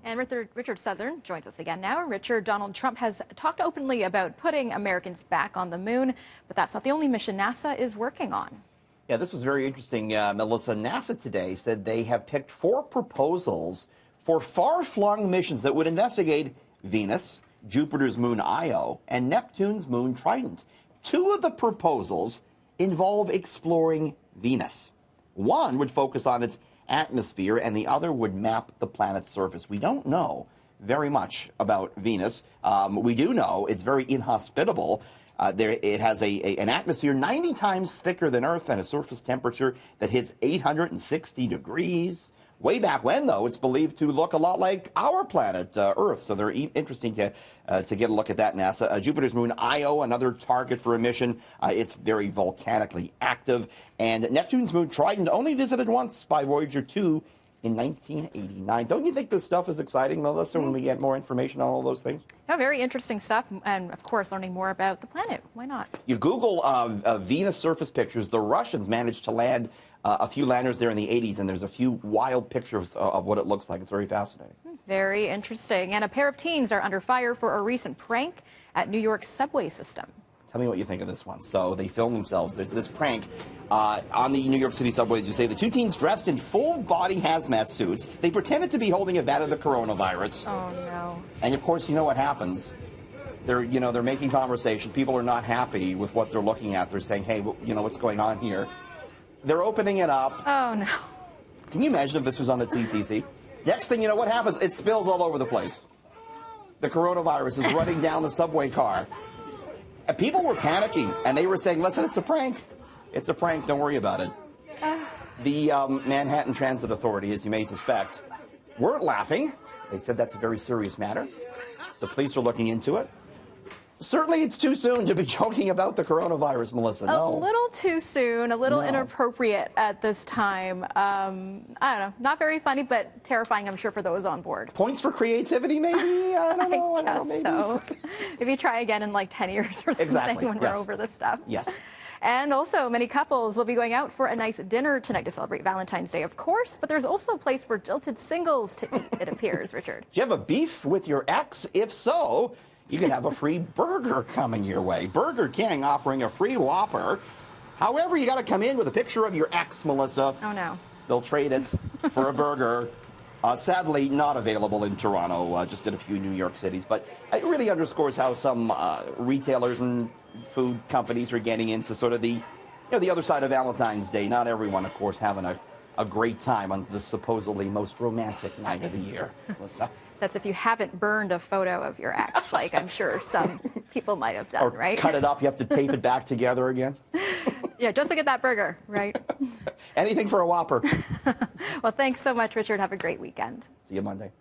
And Richard Southern joins us again now. Richard, Donald Trump has talked openly about putting Americans back on the moon, but that's not the only mission NASA is working on. Yeah, this was very interesting, Melissa. NASA today said they have picked 4 proposals for far-flung missions that would investigate Venus, Jupiter's moon Io, and Neptune's moon Trident. 2 of the proposals involve exploring Venus. One would focus on its atmosphere, and the other would map the planet's surface. We don't know very much about Venus. We do know it's very inhospitable. It has an atmosphere 90 times thicker than Earth and a surface temperature that hits 860 degrees. Way back when, though, it's believed to look a lot like our planet, Earth. So they're interesting to get a look at that, NASA. Jupiter's moon Io, another target for a mission. It's very volcanically active. And Neptune's moon Trident, only visited once by Voyager 2 in 1989. Don't you think this stuff is exciting, Melissa, when we get more information on all those things? Yeah, very interesting stuff. And, of course, learning more about the planet. Why not? You Google Venus surface pictures. The Russians managed to land a few landers there in the 80s, and there's a few wild pictures of what it looks like. It's very fascinating. Very interesting. And a pair of teens are under fire for a recent prank at New York's subway system. Tell me what you think of this one. So they filmed themselves. There's this prank on the New York City subways. You say the 2 teens dressed in full-body hazmat suits. They pretended to be holding a vat of the coronavirus. Oh, no. And, of course, you know what happens. They're making conversation. People are not happy with what they're looking at. They're saying, hey, what's going on here? They're opening it up. Oh, no. Can you imagine if this was on the TTC? Next thing you know, what happens? It spills all over the place. The coronavirus is running down the subway car. And people were panicking, and they were saying, listen, it's a prank. It's a prank. Don't worry about it. The Manhattan Transit Authority, as you may suspect, weren't laughing. They said that's a very serious matter. The police are looking into it. Certainly, it's too soon to be joking about the coronavirus, Melissa. No. A little too soon, a little inappropriate at this time. I don't know, not very funny, but terrifying, I'm sure, for those on board. Points for creativity, maybe? I don't know. I guess so. Maybe try again in like 10 years or something when we're over this stuff. Yes. And also, many couples will be going out for a nice dinner tonight to celebrate Valentine's Day, of course, but there's also a place for jilted singles to eat, it appears, Richard. Do you have a beef with your ex? If so, you can have a free burger coming your way. Burger King offering a free Whopper. However, you got to come in with a picture of your ex, Melissa. Oh, no. They'll trade it for a burger. Sadly, not available in Toronto, just in a few New York cities. But it really underscores how some retailers and food companies are getting into sort of the other side of Valentine's Day. Not everyone, of course, having a great time on the supposedly most romantic night of the year, Melissa. That's if you haven't burned a photo of your ex, like I'm sure some people might have done, or right? Cut it up, you have to tape it back together again. Yeah, just to get that burger, right? Anything for a Whopper. Well, thanks so much, Richard. Have a great weekend. See you Monday.